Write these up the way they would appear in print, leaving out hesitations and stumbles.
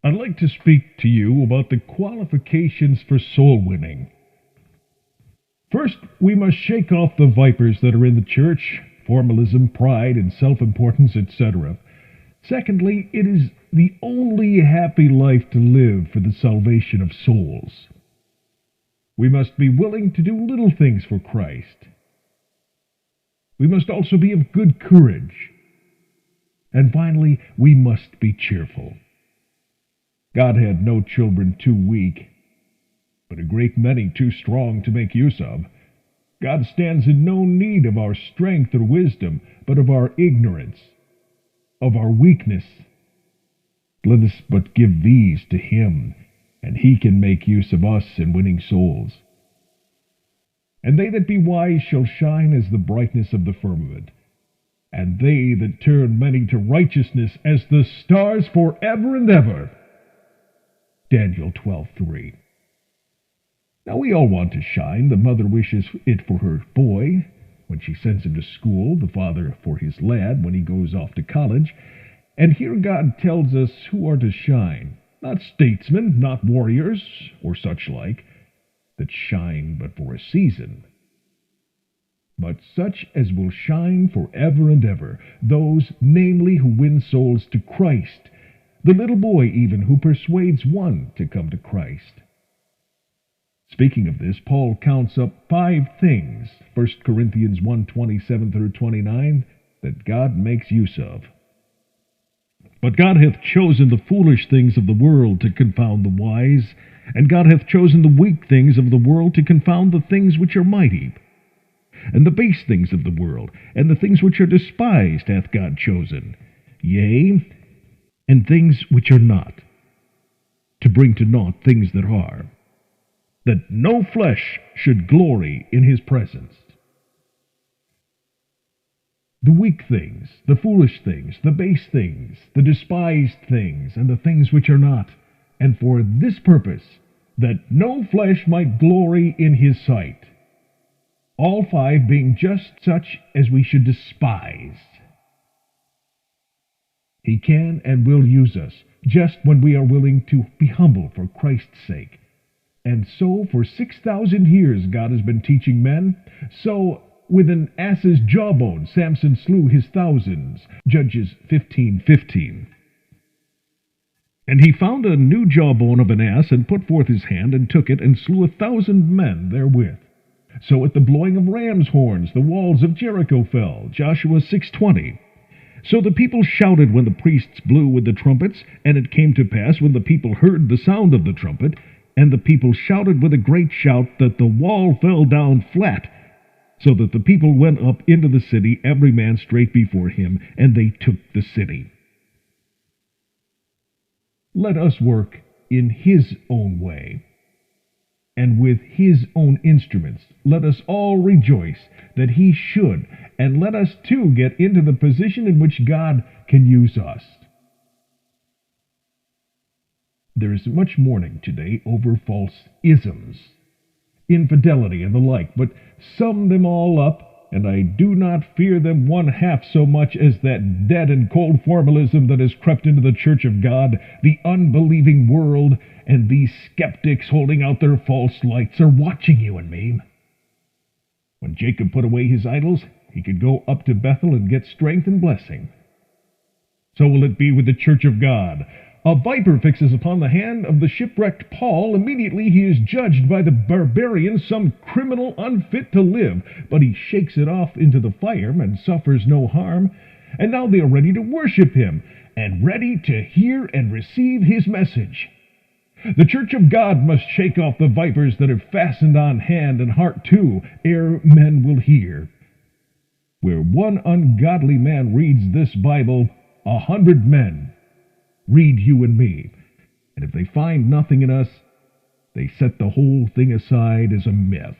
I'd like to speak to you about the qualifications for soul winning. First, we must shake off the vipers that are in the church formalism, pride, and self importance, etc. Secondly, it is the only happy life to live for the salvation of souls. We must be willing to do little things for Christ. We must also be of good courage. And finally, we must be cheerful. God had no children too weak, but a great many too strong to make use of. God stands in no need of our strength or wisdom, but of our ignorance, of our weakness. Let us but give these to Him, and He can make use of us in winning souls. And they that be wise shall shine as the brightness of the firmament, and they that turn many to righteousness as the stars forever and ever. Daniel 12:3. Now we all want to shine. The mother wishes it for her boy when she sends him to school, the father for his lad when he goes off to college. And here God tells us who are to shine. Not statesmen, not warriors, or such like, that shine but for a season, but such as will shine forever and ever, those, namely, who win souls to Christ, the little boy even who persuades one to come to Christ. Speaking of this, Paul counts up 5 things, 1 Corinthians 1:27 through 29, that God makes use of. But God hath chosen the foolish things of the world to confound the wise, and God hath chosen the weak things of the world to confound the things which are mighty. And the base things of the world, and the things which are despised hath God chosen, yea, and things which are not, to bring to naught things that are, that no flesh should glory in His presence. The weak things, the foolish things, the base things, the despised things, and the things which are not, and for this purpose, that no flesh might glory in His sight. All 5 being just such as we should despise. He can and will use us just when we are willing to be humble for Christ's sake. And so for 6,000 years God has been teaching men. So with an ass's jawbone Samson slew his thousands. Judges 15:15. And he found a new jawbone of an ass, and put forth his hand, and took it, and slew 1,000 men therewith. So at the blowing of ram's horns the walls of Jericho fell. Joshua 6:20. So the people shouted when the priests blew with the trumpets, and it came to pass when the people heard the sound of the trumpet, and the people shouted with a great shout, that the wall fell down flat, so that the people went up into the city, every man straight before him, and they took the city. Let us work in His own way, and with His own instruments. Let us all rejoice that He should, and let us too get into the position in which God can use us. There is much mourning today over false isms, infidelity, and the like, but sum them all up, and I do not fear them one half so much as that dead and cold formalism that has crept into the church of God. The unbelieving world and these skeptics holding out their false lights are watching you and me. When Jacob put away his idols, he could go up to Bethel and get strength and blessing. So will it be with the church of God. A viper fixes upon the hand of the shipwrecked Paul. Immediately he is judged by the barbarians, some criminal unfit to live. But he shakes it off into the fire and suffers no harm. And now they are ready to worship him, and ready to hear and receive his message. The church of God must shake off the vipers that have fastened on hand and heart too, ere men will hear. Where one ungodly man reads this Bible, 100 men read you and me, and if they find nothing in us, they set the whole thing aside as a myth.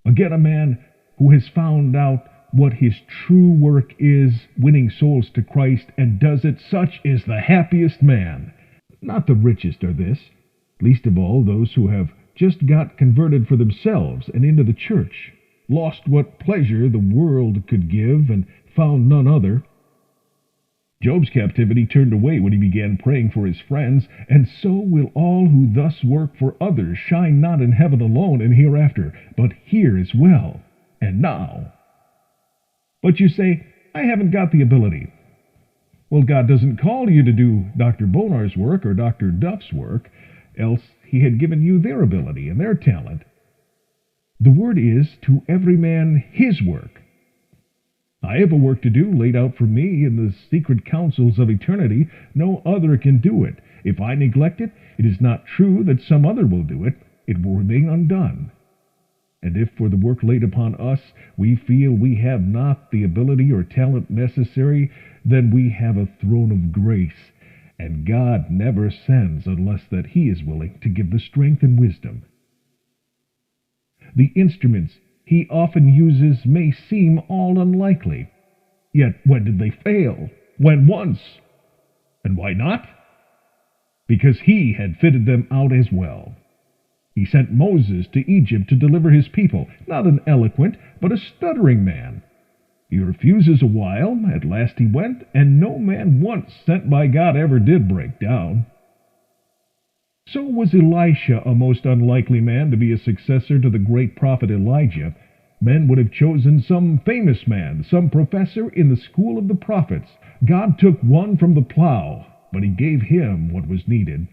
Again, a man who has found out what his true work is, winning souls to Christ, and does it, such is the happiest man. Not the richest are this, least of all those who have just got converted for themselves and into the church, lost what pleasure the world could give, and found none other. Job's captivity turned away when he began praying for his friends, and so will all who thus work for others shine not in heaven alone and hereafter, but here as well, and now. But you say, I haven't got the ability. Well, God doesn't call you to do Dr. Bonar's work or Dr. Duff's work, else he had given you their ability and their talent. The word is, to every man his work. I have a work to do laid out for me in the secret counsels of eternity. No other can do it. If I neglect it, it is not true that some other will do it. It will remain undone. And if for the work laid upon us we feel we have not the ability or talent necessary, then we have a throne of grace, and God never sends unless that he is willing to give the strength and wisdom. The instruments he often uses may seem all unlikely. Yet when did they fail? When once. And why not? Because he had fitted them out as well. He sent Moses to Egypt to deliver his people, not an eloquent, but a stuttering man. He refuses a while, at last he went, and no man once sent by God ever did break down. So was Elisha a most unlikely man to be a successor to the great prophet Elijah. Men would have chosen some famous man, some professor in the school of the prophets. God took one from the plow, but he gave him what was needed.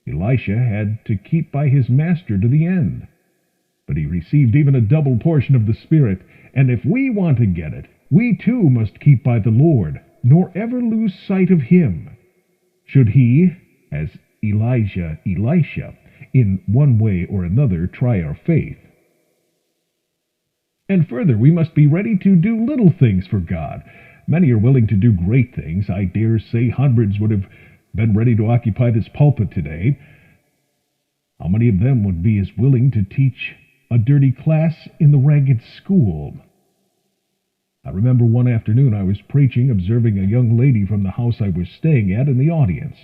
Elisha had to keep by his master to the end. But he received even a double portion of the Spirit, and if we want to get it, we too must keep by the Lord, nor ever lose sight of him. Should he, as Elijah, Elisha, in one way or another try our faith. And further, we must be ready to do little things for God. Many are willing to do great things. I dare say hundreds would have been ready to occupy this pulpit today. How many of them would be as willing to teach a dirty class in the ragged school? I remember one afternoon I was preaching, observing a young lady from the house I was staying at in the audience.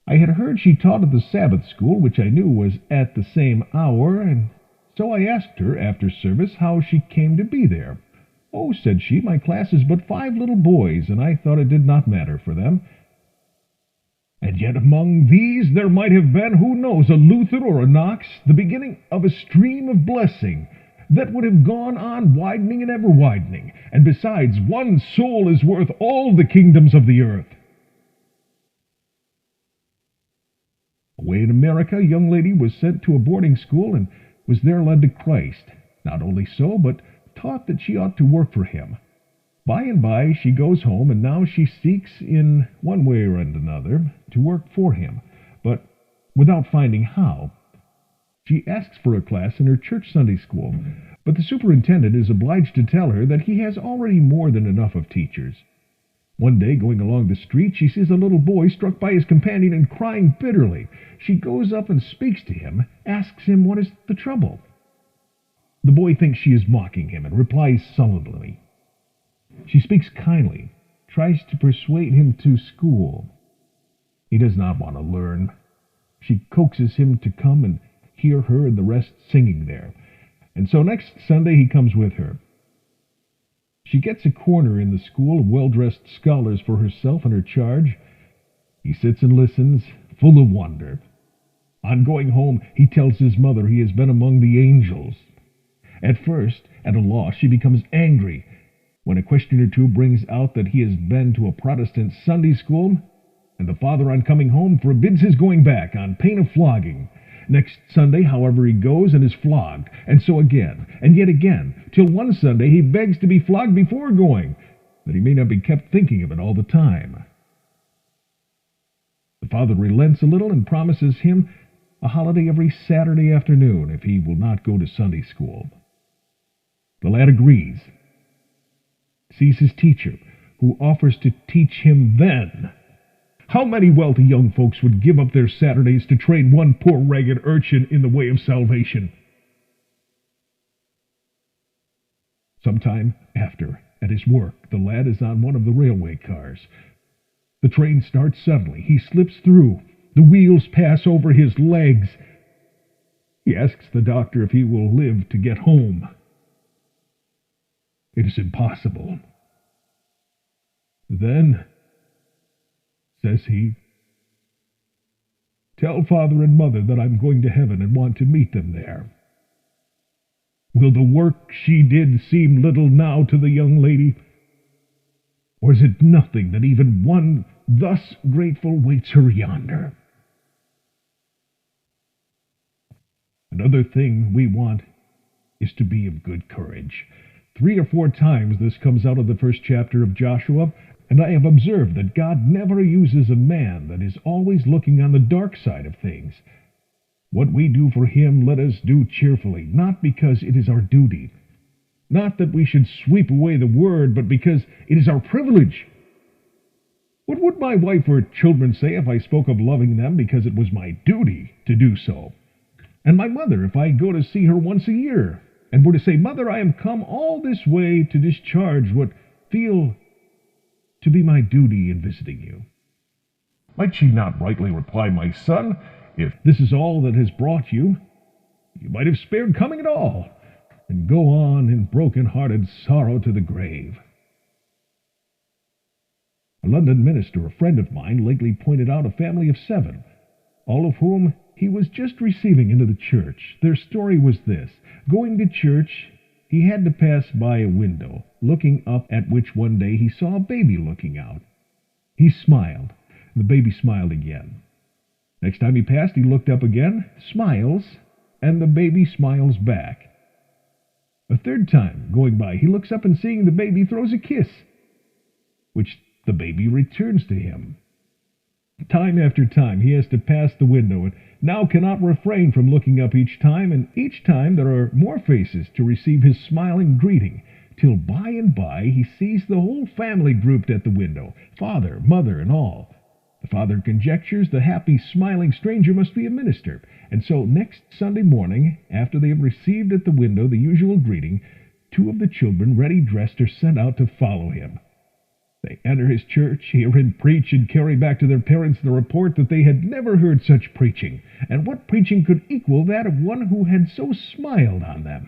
I had heard she taught at the Sabbath school, which I knew was at the same hour, and so I asked her after service how she came to be there. Oh, said she, my class is but 5 little boys, and I thought it did not matter for them. And yet among these there might have been, who knows, a Luther or a Knox, the beginning of a stream of blessing that would have gone on widening and ever widening. And besides, one soul is worth all the kingdoms of the earth. Away in America, a young lady was sent to a boarding school and was there led to Christ. Not only so, but taught that she ought to work for him. By and by she goes home, and now she seeks in one way or another to work for him, but without finding how. She asks for a class in her church Sunday school, but the superintendent is obliged to tell her that he has already more than enough of teachers. One day, going along the street, she sees a little boy struck by his companion and crying bitterly. She goes up and speaks to him, asks him what is the trouble. The boy thinks she is mocking him and replies sullenly. She speaks kindly, tries to persuade him to school. He does not want to learn. She coaxes him to come and hear her and the rest singing there. And so next Sunday he comes with her. She gets a corner in the school of well-dressed scholars for herself and her charge. He sits and listens, full of wonder. On going home, he tells his mother he has been among the angels. At first, at a loss, she becomes angry when a question or two brings out that he has been to a Protestant Sunday school, and the father, on coming home, forbids his going back on pain of flogging. Next Sunday, however, he goes and is flogged, and so again, and yet again, till one Sunday he begs to be flogged before going, that he may not be kept thinking of it all the time. The father relents a little and promises him a holiday every Saturday afternoon if he will not go to Sunday school. The lad agrees, sees his teacher, who offers to teach him then. How many wealthy young folks would give up their Saturdays to train one poor ragged urchin in the way of salvation? Sometime after, at his work, the lad is on one of the railway cars. The train starts suddenly. He slips through. The wheels pass over his legs. He asks the doctor if he will live to get home. It is impossible. Then, says he, tell father and mother that I'm going to heaven and want to meet them there. Will the work she did seem little now to the young lady? Or is it nothing that even one thus grateful waits her yonder? Another thing we want is to be of good courage. 3 or 4 times this comes out of the first chapter of Joshua, and I have observed that God never uses a man that is always looking on the dark side of things. What we do for him, let us do cheerfully, not because it is our duty, not that we should sweep away the word, but because it is our privilege. What would my wife or children say if I spoke of loving them because it was my duty to do so? And my mother, if I go to see her once a year, and were to say, Mother, I am come all this way to discharge what feel to be my duty in visiting you? Might she not rightly reply, My son, if this is all that has brought you, you might have spared coming at all, and go on in broken-hearted sorrow to the grave. A London minister, a friend of mine, lately pointed out a family of 7, all of whom he was just receiving into the church. Their story was this. Going to church, he had to pass by a window, looking up at which one day he saw a baby looking out. He smiled. The baby smiled again. Next time he passed, he looked up again, smiles, and the baby smiles back. A third time, going by, he looks up and seeing the baby throws a kiss, which the baby returns to him. Time after time he has to pass the window, and now cannot refrain from looking up each time, and each time there are more faces to receive his smiling greeting, till by and by he sees the whole family grouped at the window, father, mother, and all. The father conjectures the happy, smiling stranger must be a minister, and so next Sunday morning, after they have received at the window the usual greeting, 2 of the children, ready dressed, are sent out to follow him. They enter his church, hear him preach, and carry back to their parents the report that they had never heard such preaching, and what preaching could equal that of one who had so smiled on them?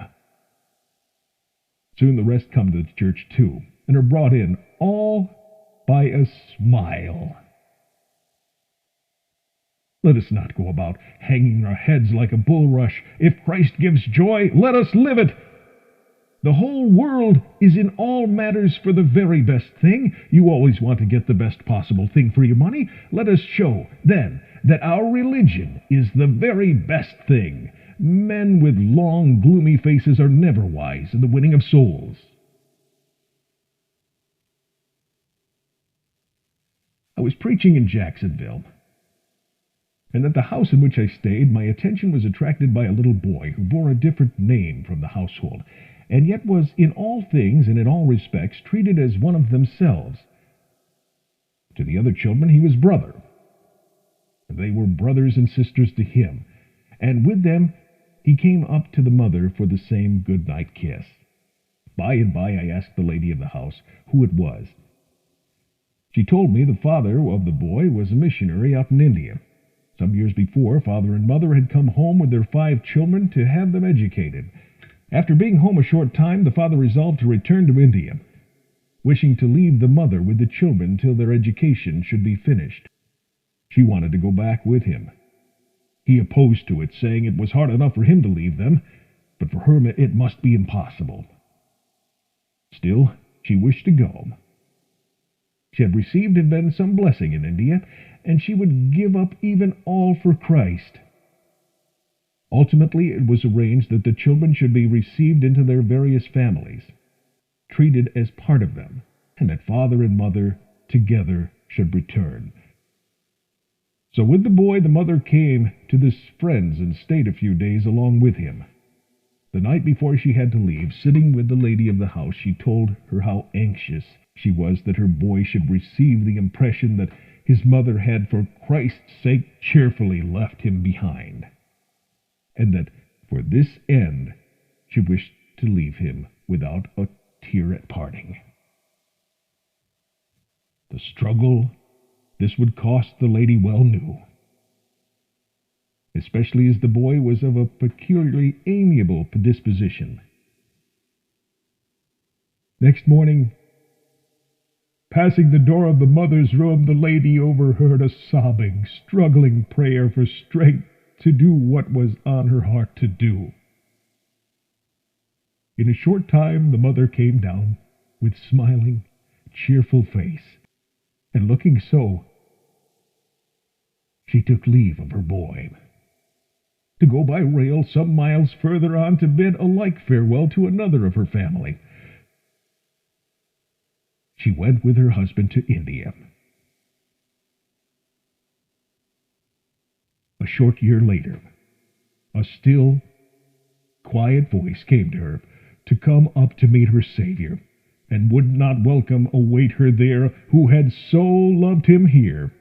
Soon the rest come to the church too, and are brought in, all by a smile. Let us not go about hanging our heads like a bulrush. If Christ gives joy, let us live it. The whole world is in all matters for the very best thing. You always want to get the best possible thing for your money. Let us show, then, that our religion is the very best thing. Men with long, gloomy faces are never wise in the winning of souls. I was preaching in Jacksonville, and at the house in which I stayed, my attention was attracted by a little boy who bore a different name from the household, and yet was in all things and in all respects treated as one of themselves. To the other children he was brother, and they were brothers and sisters to him, and with them he came up to the mother for the same good-night kiss. By and by I asked the lady of the house who it was. She told me the father of the boy was a missionary out in India. Some years before, father and mother had come home with their 5 children to have them educated. After being home a short time, the father resolved to return to India, wishing to leave the mother with the children till their education should be finished. She wanted to go back with him. He opposed to it, saying it was hard enough for him to leave them, but for her it must be impossible. Still, she wished to go. She had received and been some blessing in India, and she would give up even all for Christ. Ultimately, it was arranged that the children should be received into their various families, treated as part of them, and that father and mother together should return. So with the boy, the mother came to this friend's and stayed a few days along with him. The night before she had to leave, sitting with the lady of the house, she told her how anxious she was that her boy should receive the impression that his mother had, for Christ's sake, cheerfully left him behind, and that for this end she wished to leave him without a tear at parting. The struggle this would cost the lady well knew, especially as the boy was of a peculiarly amiable disposition. Next morning, Passing the door of the mother's room, the lady overheard a sobbing, struggling prayer for strength to do what was on her heart to do. In a short time the mother came down with smiling, cheerful face, and looking so, she took leave of her boy, to go by rail some miles further on to bid a like farewell to another of her family. She went with her husband to India. A short year later, a still, quiet voice came to her to come up to meet her Savior, and would not welcome await her there who had so loved him here,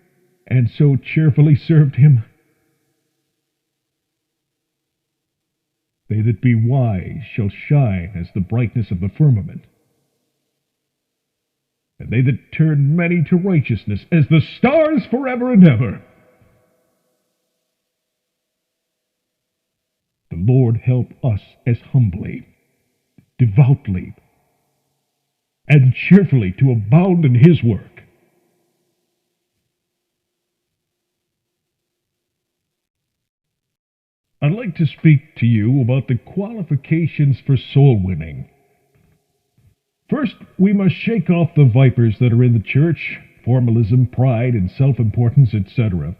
and so cheerfully served him. They that be wise shall shine as the brightness of the firmament, and they that turn many to righteousness as the stars forever and ever. The Lord help us as humbly, devoutly, and cheerfully to abound in His work. I'd like to speak to you about the qualifications for soul winning. First, we must shake off the vipers that are in the church, formalism, pride, and self-importance, etc.,